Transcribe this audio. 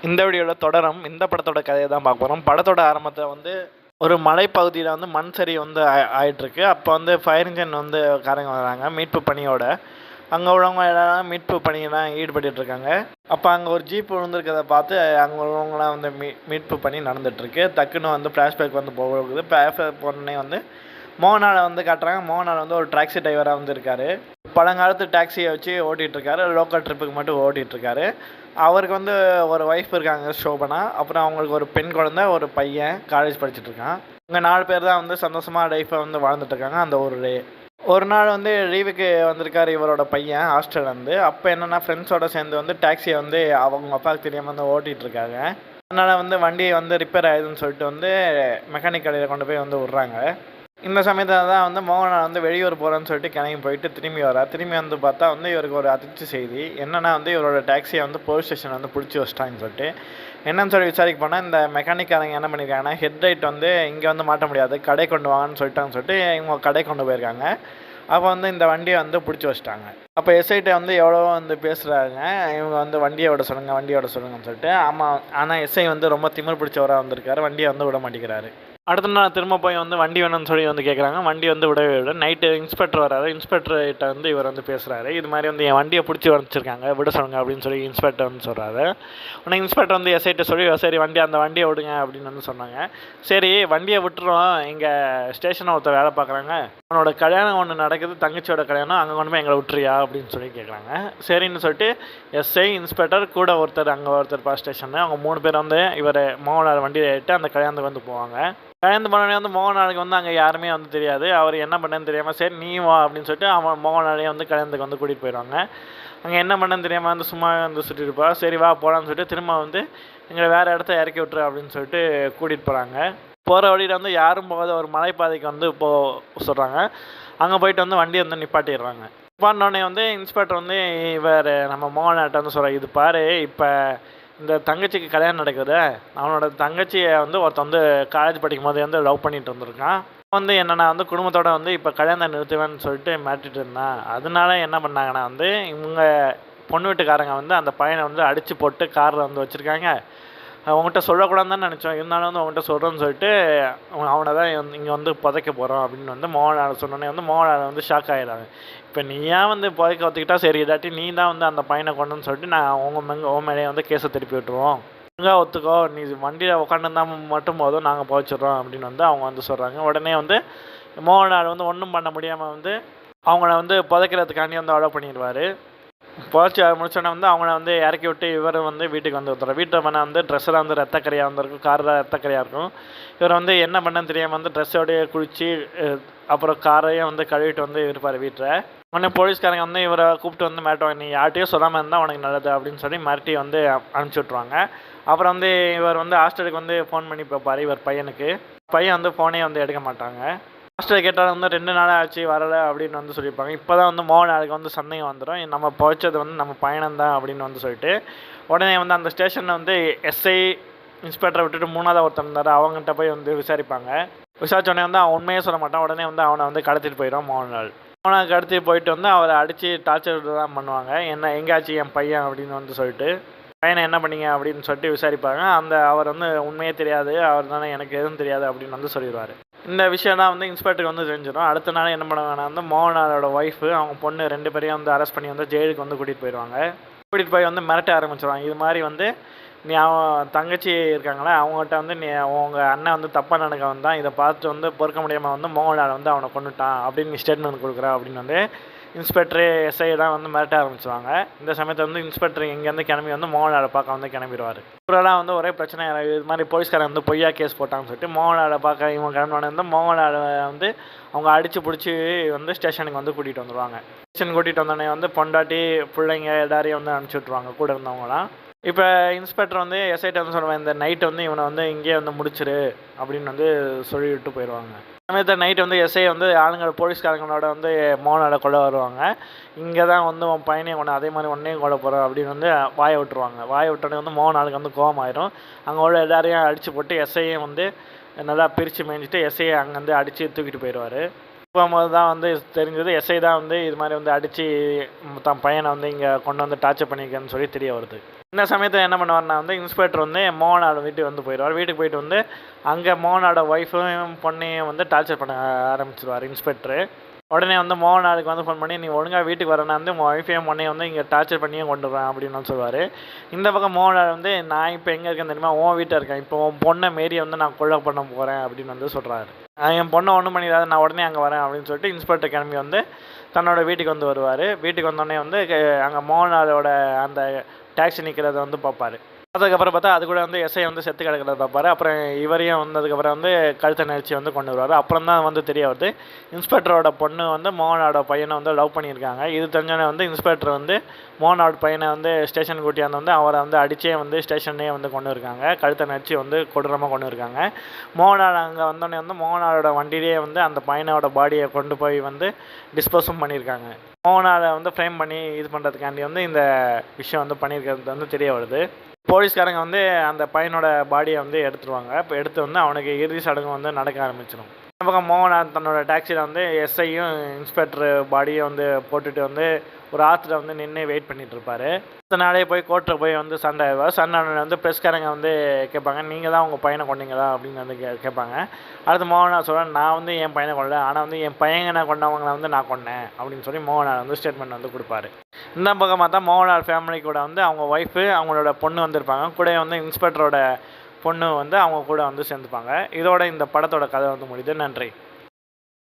இந்த வீடியோவில் தொடரும் இந்த படத்தோட கதையை தான் பார்க்க போகிறோம். படத்தோட ஆரம்பத்தில் வந்து ஒரு மலைப்பகுதியில் வந்து மண் சரி வந்து ஆயிட்டுருக்கு. அப்போ வந்து ஃபயர் இன்ஜின் வந்து காரங்க வராங்க மீட்பு பணியோட. அங்கே உள்ளவங்க எல்லாம் மீட்பு பணியெல்லாம் ஈடுபட்டுருக்காங்க. அப்போ அங்கே ஒரு ஜீப் விழுந்திருக்கிறத பார்த்து அங்கே உள்ளவங்களாம் வந்து மீட்பு பணி நடந்துகிட்ருக்கு. டக்குன்னு வந்து ஃப்ளாஷ்பேக் வந்து போகுது. ஃப்ளாஷ்பேக் போனே வந்து மோகனாலை வந்து காட்டுறாங்க. மோகனால் வந்து ஒரு டாக்ஸி டிரைவராக வந்து இருக்கார். பழங்காலத்து டாக்ஸியை வச்சு ஓட்டிகிட்ருக்காரு. லோக்கல் ட்ரிப்புக்கு மட்டும் ஓட்டிகிட்ருக்காரு. அவருக்கு வந்து ஒரு ஒய்ஃப் இருக்காங்க, ஷோபனா. அப்புறம் அவங்களுக்கு ஒரு பெண் குழந்தை, ஒரு பையன் காலேஜ் படிச்சுட்ருக்கான். இங்கே 4 பேர் தான் வந்து சந்தோஷமாக லைஃப்பை வந்து வாழ்ந்துட்டுருக்காங்க அந்த ஊர்லேயே. ஒரு நாள் வந்து லீவுக்கு வந்திருக்காரு இவரோட பையன் ஹாஸ்டல்லேருந்து. அப்போ என்னென்னா ஃப்ரெண்ட்ஸோடு சேர்ந்து வந்து டாக்ஸியை வந்து அவங்க அப்பாவுக்கு தெரியாமல் வந்து ஓட்டிகிட்ருக்காங்க. அதனால் வந்து வண்டி வந்து ரிப்பேர் ஆகுதுன்னு சொல்லிட்டு வந்து மெக்கானிக் கடையில் கொண்டு போய் வந்து விட்றாங்க. இந்த சமயத்தில் தான் வந்து மோகனால் வந்து வெளியூர் போகிறேன்னு சொல்லிட்டு கிளம்பி போயிட்டு திரும்பி வரார். திரும்பி வந்து பார்த்தா வந்து இவருக்கு ஒரு அதிர்ச்சி செய்தி. என்னென்னா வந்து இவரோட டாக்ஸியை வந்து போலீஸ் ஸ்டேஷன் வந்து பிடிச்சி வச்சிட்டாங்கன்னு சொல்லிட்டு. என்னன்னு சொல்லி விசாரிக்க போனால் இந்த மெக்கானிக்காரங்க என்ன பண்ணியிருக்காங்கன்னா ஹெட்லைட் வந்து இங்கே வந்து மாட்ட முடியாது, கடை கொண்டு வாங்கன்னு சொல்லிட்டாங்கன்னு சொல்லிட்டு இவங்க கடை கொண்டு போயிருக்காங்க. அப்போ வந்து இந்த வண்டியை வந்து பிடிச்சி வச்சிட்டாங்க. அப்போ எஸ்ஐட்டை வந்து எவ்வளோ வந்து பேசுகிறாங்க, இவங்க வந்து வண்டியை விட சொல்லுங்கன்னு சொல்லிட்டு. ஆமாம், ஆனால் எஸ்ஐ வந்து ரொம்ப திமிர் பிடிச்சவராக வந்திருக்காரு. வண்டியை வந்து விட மாட்டேங்கிறாரு. அடுத்த நாள் திரும்ப போய் வந்து வண்டி வேணும்னு சொல்லி வந்து கேட்குறாங்க. வண்டி வந்து விடவே விட. நைட்டு இன்ஸ்பெக்டர் வராரு. இன்ஸ்பெக்டர்கிட்ட வந்து இவர் வந்து பேசுகிறாரு. இது மாதிரி வந்து என் வண்டியை பிடிச்சி வச்சிருக்காங்க, விட சொல்லுங்க அப்படின்னு சொல்லி இன்ஸ்பெக்டர் வந்து சொல்கிறாரு. உடனே இன்ஸ்பெக்டர் வந்து எஸ்ஐட்ட சொல்லி சரி அந்த வண்டியை விடுங்க அப்படின்னு வந்து சொன்னாங்க. சரி வண்டியை விட்டுறோம், இங்கே ஸ்டேஷனில் ஒருத்தர் வேலை பார்க்குறாங்க, அவனோட கல்யாணம் ஒன்று நடக்குது, தங்கச்சியோட கல்யாணம், அங்கே கொண்டு போய் எங்களை விட்டுறியா அப்படின்னு சொல்லி கேட்குறாங்க. சரின்னு சொல்லிட்டு எஸ்ஐ, இன்ஸ்பெக்டர் கூட ஒருத்தர் அங்கே ஒருத்தர் பஸ் ஸ்டேஷனில் அவங்க 3 பேர் வந்து இவர் மோகனார் வண்டியை ஏறிட்டு அந்த கல்யாணத்துக்கு வந்து போவாங்க. கல்யாணம் பண்ணோடனே வந்து மோகனாலுக்கு வந்து அங்கே யாருமே வந்து தெரியாது. அவர் என்ன பண்ணேன்னு தெரியாமல் சரி நீ வா அப்படின்னு சொல்லிட்டு அவன் மோகனாலையும் வந்து கல்யாணத்துக்கு வந்து கூட்டிகிட்டு போயிடுவாங்க. அங்கே என்ன பண்ணேன்னு தெரியாமல் வந்து சும்மா வந்து சுற்றிட்டு இருப்பா. சரி வா போகலான்னு சொல்லிட்டு திரும்ப வந்து எங்களை வேறு இடத்த இறக்கி விட்டுரு அப்படின்னு சொல்லிட்டு கூட்டிகிட்டு போகிறாங்க. போகிற வழியில் வந்து யாரும் போகாத ஒரு மலைப்பாதைக்கு வந்து சொல்கிறாங்க. அங்கே போயிட்டு வந்து வண்டியை வந்து நிப்பாட்டிடுறாங்க. நிப்பாட்டினோடனே வந்து இன்ஸ்பெக்டர் வந்து இவர் நம்ம மோகனாட்ட வந்து சொல்கிறார், இது பாரு இப்போ இந்த தங்கச்சிக்கு கல்யாணம் நடக்குது, அவனோட தங்கச்சியை வந்து ஒருத்தன் வந்து காலேஜ் படிக்கும் போது வந்து லவ் பண்ணிட்டு வந்திருக்கான். வந்து என்னென்னா வந்து குடும்பத்தோட வந்து இப்போ கல்யாணம் நிறுத்துவேன்னு சொல்லிட்டு மாட்டிகிட்டு இருந்தான். அதனால என்ன பண்ணாங்கன்னா வந்து இவங்க பொண்ணு வீட்டுக்காரங்க வந்து அந்த பையனை வந்து அடித்து போட்டு காரில் வந்து வச்சுருக்காங்க. அவங்ககிட்ட சொல்லக்கூடாதுன்னு தான் நினச்சோம், இருந்தாலும் வந்து அவங்ககிட்ட சொல்கிறேன்னு சொல்லிட்டு அவனை தான் இங்கே வந்து புதைக்க போகிறோம் அப்படின்னு வந்து மோகனால் சொன்னோன்னே வந்து மோகனால் வந்து ஷாக் ஆகிடுறாங்க. இப்போ நீயா வந்து புதைக்க ஒத்துக்கிட்டா சரி, இல்லாட்டி நீ தான் வந்து அந்த பையனை கொண்டுன்னு சொல்லிட்டு நான் உன் மேலேயே வந்து கேஸை திருப்பி விட்டுருவோம், ஒழுங்காக ஒத்துக்கோ, நீ வண்டியில் உட்காந்துருந்தா மட்டும் போதும் நாங்கள் புதைச்சிட்றோம் அப்படின்னு வந்து அவங்க வந்து சொல்கிறாங்க. உடனே வந்து மோகனால் வந்து ஒன்றும் பண்ண முடியாமல் வந்து அவங்கள வந்து புதைக்கிறதுக்காண்டி வந்து அலோவ் பண்ணிடுவார். புதைச்சி முடிச்சோன்னே வந்து அவங்கள வந்து இறக்கி விட்டு இவர் வந்து வீட்டுக்கு வந்து வந்துடுறார். வீட்டில் பண்ண வந்து ட்ரெஸ்ஸில் வந்து ரத்தக்கரையாக வந்துருக்கும், காரில் ரத்தக்கரையாக இருக்கும். இவர் வந்து என்ன பண்ணன்னு தெரியாமல் வந்து ட்ரெஸ்ஸோடையே குளித்து அப்புறம் காரையும் வந்து கழுவிட்டு வந்து இருப்பார் வீட்டில். உடனே போலீஸ்காரங்க வந்து இவரை கூப்பிட்டு வந்து மிரட்டுவாங்க, நீ யார்ட்டையும் சொல்லாமல் இருந்தால் உனக்கு நல்லது அப்படின்னு சொல்லி மிரட்டி வந்து அனுப்பிச்சி விட்ருவாங்க. அப்புறம் வந்து இவர் வந்து ஹாஸ்டலுக்கு வந்து ஃபோன் பண்ணி பார்ப்பார் இவர் பையனுக்கு. பையன் வந்து ஃபோனே வந்து எடுக்க மாட்டாங்க. ஹாஸ்டல் கேட்டாலும் வந்து 2 நாள் ஆச்சு வரலை அப்படின்னு வந்து சொல்லியிருப்பாங்க. இப்போ தான் வந்து மோகனாலுக்கு வந்து சந்தேகம் வந்துடும், நம்ம புதைச்சது வந்து நம்ம பயணம்தான் அப்படின்னு வந்து சொல்லிட்டு. உடனே வந்து அந்த ஸ்டேஷனில் வந்து எஸ்ஐ, இன்ஸ்பெக்டரை விட்டுட்டு 3ஆவது ஒருத்தர் இருந்தார், அவங்ககிட்ட போய் வந்து விசாரிப்பாங்க. விசாரிச்சோடனே வந்து அவன் உண்மையே சொல்ல மாட்டான். உடனே வந்து அவனை வந்து கடத்திட்டு போயிடும் மோகன்லால். அவனை கடத்திட்டு போயிட்டு வந்து அவரை அடித்து டார்ச்சர் தான் பண்ணுவாங்க. என்ன எங்கேயாச்சு என் பையன் அப்படின்னு வந்து சொல்லிட்டு. பையனை என்ன பண்ணீங்க அப்படின்னு சொல்லிட்டு விசாரிப்பாங்க. அவர் வந்து உண்மையே தெரியாது, அவர் தானே எனக்கு எதுவும் தெரியாது அப்படின்னு வந்து சொல்லிடுவார். இந்த விஷயம்லாம் வந்து இன்ஸ்பெக்டருக்கு வந்து தெரிஞ்சிடும். அடுத்த நாள் என்ன பண்ணுவாங்கன்னா வந்து மோகனாலோட ஒய்ஃபு அவங்க பொண்ணு 2 பேரையும் வந்து அரெஸ்ட் பண்ணி வந்து ஜெயிலுக்கு வந்து கூட்டிகிட்டு போயிடுவாங்க. கூட்டிகிட்டு போய் வந்து மிரட்ட ஆரம்பிச்சிடுவாங்க. இது மாதிரி வந்து நீ அவன் தங்கச்சி இருக்காங்களே அவங்ககிட்ட வந்து நீ உங்கள் அண்ணன் வந்து தப்பாக நினைக்க வந்தான், இதை பார்த்துட்டு வந்து பொறுக்க முடியாமல் வந்து மோகன்லால் வந்து அவனை கொண்டுட்டான் அப்படின்னு நீ ஸ்டேட்மெண்ட் கொடுக்குறா அப்படின்னு வந்து இன்ஸ்பெக்டரு எஸ்ஐ தான் வந்து மிரட்ட ஆரம்பிச்சுவாங்க. இந்த சமயத்தில் வந்து இன்ஸ்பெக்டர் இங்கேருந்து கிளம்பி வந்து மோகன்லாலை பார்க்க வந்து கிளம்பிடுவார். இவரெல்லாம் வந்து ஒரே பிரச்சனை, இது மாதிரி போலீஸ்காரன் வந்து பொய்யா கேஸ் போட்டாங்கன்னு சொல்லிட்டு மோகன்லாலை பார்க்க இவங்க கிளம்பினோடனே வந்து மோகன்லாலை வந்து அவங்க அடித்து பிடிச்சி வந்து ஸ்டேஷனுக்கு வந்து கூட்டிகிட்டு வந்துடுவாங்க. ஸ்டேஷன் கூட்டிகிட்டு வந்தோடனே வந்து பொண்டாட்டி பிள்ளைங்க எல்லாரையும் வந்து அனுப்பிச்சி விட்ருவாங்க கூட இருந்தவங்களாம். இப்போ இன்ஸ்பெக்டர் வந்து எஸ்ஐட்ட வந்து சொல்லுவேன், இந்த நைட்டு வந்து இவனை வந்து இங்கேயே வந்து முடிச்சிரு அப்படின்னு வந்து சொல்லிவிட்டு போயிடுவாங்க. சமயத்தில் நைட்டு வந்து எஸ்ஐ வந்து ஆளுங்க போலீஸ்காரங்களோட வந்து மோகனாலை கொள்ள வருவாங்க. இங்கே தான் வந்து உன் பையனையும் கொண்டு அதே மாதிரி ஒன்றையும் கொள்ள போகிறோம் அப்படின்னு வந்து வாயை விட்டுருவாங்க. வாயை விட்டோடனே வந்து மோகனாலுக்கு வந்து கோபம் ஆயிரும். அங்கே உள்ள எல்லாரையும் அடித்து போட்டு எஸ்ஐயும் வந்து நல்லா பிரித்து மேய்ஞ்சிட்டு எஸ்ஐயை அங்கேருந்து அடித்து தூக்கிட்டு போயிடுவார். போகும்போது தான் வந்து தெரிஞ்சது எஸ்ஐ தான் வந்து இது மாதிரி வந்து அடித்து தன் பையனை வந்து இங்கே கொண்டு வந்து டார்ச்சர் பண்ணியிருக்கேன்னு சொல்லி தெரிய வருது. இந்த சமயத்தில் என்ன பண்ணுவார்னா வந்து இன்ஸ்பெக்டர் வந்து மோகனோட வீட்டுக்கு வந்து போயிடுவார். வீட்டுக்கு போயிட்டு வந்து அங்கே மோகனோட ஒய்ஃபையும் பொண்ணையும் வந்து டார்ச்சர் பண்ண ஆரம்பிச்சிருவார் இன்ஸ்பெக்டரு. உடனே வந்து மோகனாருக்கு வந்து ஃபோன் பண்ணி, நீ ஒழுங்காக வீட்டுக்கு வரேன்னா வந்து உங்கள் ஒய்ஃபையும் பொண்ணையும் வந்து இங்கே டார்ச்சர் பண்ணியே கொண்டு வரேன் அப்படின்னு வந்து சொல்லுவார். இந்த பக்கம் மோகனார் வந்து நான் இப்போ எங்கே இருக்கேன்னு தெரியுமா, உன் வீட்டில் இருக்கேன், இப்போ உன் பொண்ணை மாரி வந்து நான் கொலை பண்ண போகிறேன் அப்படின்னு வந்து சொல்கிறாரு. என் பொண்ணை ஒன்றும் பண்ணிடாது, நான் உடனே அங்கே வரேன் அப்படின்னு சொல்லிட்டு இன்ஸ்பெக்டர் கிளம்பி வந்து தன்னோட வீட்டுக்கு வந்து வருவார். வீட்டுக்கு வந்தோடனே வந்து அங்கே மோகனாரோட அந்த டாக்ஸி நிற்கிறத வந்து பார்ப்பார். அதுக்கப்புறம் பார்த்தா அது கூட வந்து எஸ்ஐ வந்து செத்து கிடக்கிறத பார்ப்பாரு. அப்புறம் இவரையும் வந்ததுக்கப்புறம் வந்து கழுத்தை நெரிச்சு வந்து கொண்டு வருவார். அப்புறம் தான் வந்து தெரிய வருது இன்ஸ்பெக்டரோட பொண்ணு வந்து மோகனோட பையனை வந்து லவ் பண்ணியிருக்காங்க. இது தெரிஞ்சோடனே வந்து இன்ஸ்பெக்டர் வந்து மோகனோட பையனை வந்து ஸ்டேஷன் கூட்டியாந்து வந்து அவரை வந்து அடித்தே வந்து ஸ்டேஷன்லேயே வந்து கொண்டு இருக்காங்க. கழுத்தை நெரிச்சு வந்து கொடூரமாக கொண்டு இருக்காங்க. மோகனார் அங்கே வந்தோடனே வந்து மோகனாரோட வண்டியிலே வந்து அந்த பையனோட பாடியை கொண்டு போய் வந்து டிஸ்போஸும் பண்ணியிருக்காங்க. மோகனாரை வந்து ஃப்ரேம் பண்ணி இது பண்ணுறதுக்காண்டி வந்து இந்த விஷயம் வந்து பண்ணியிருக்கிறது வந்து தெரிய வருது. போலீஸ்காரங்க வந்து அந்த பையனோட பாடியை வந்து எடுத்துருவாங்க. இப்போ எடுத்து வந்து அவனுக்கு இறுதி சடங்கு வந்து நடக்க ஆரம்பிச்சிடும். இந்த பக்கம் மோகனார் தன்னோட டாக்ஸியில் வந்து எஸ்ஐயும் இன்ஸ்பெக்டர் பாடியை வந்து போட்டுட்டு வந்து ஒரு ஆற்றுல வந்து நின்று வெயிட் பண்ணிகிட்டு இருப்பார். அடுத்த நாளே போய் கோர்ட்டில் போய் வந்து சண்டை ஆயிடுவார். சண்டை வந்து ப்ரெஸ்காரங்க வந்து கேட்பாங்க, நீங்கள் தான் உங்கள் பையனை கொண்டீங்களா அப்படின்னு வந்து கேட்பாங்க. அடுத்து மோகனார் சொல்கிறேன், நான் வந்து என் பையனை கொண்டல, ஆனால் வந்து என் பையனை கொண்டவங்களை வந்து நான் கொண்டேன் அப்படின்னு சொல்லி மோகனார் வந்து ஸ்டேட்மெண்ட் வந்து கொடுப்பாரு. இந்த பக்கம் பார்த்தா மோகனார் ஃபேமிலி கூட வந்து அவங்க ஒய்ஃபு அவங்களோட பொண்ணு வந்திருப்பாங்க. கூட வந்து இன்ஸ்பெக்டரோட பொண்ணு வந்து அவங்க கூட வந்து சேர்ந்துப்பாங்க. இதோட இந்த படத்தோட கதை வந்து முடியுது. நன்றி.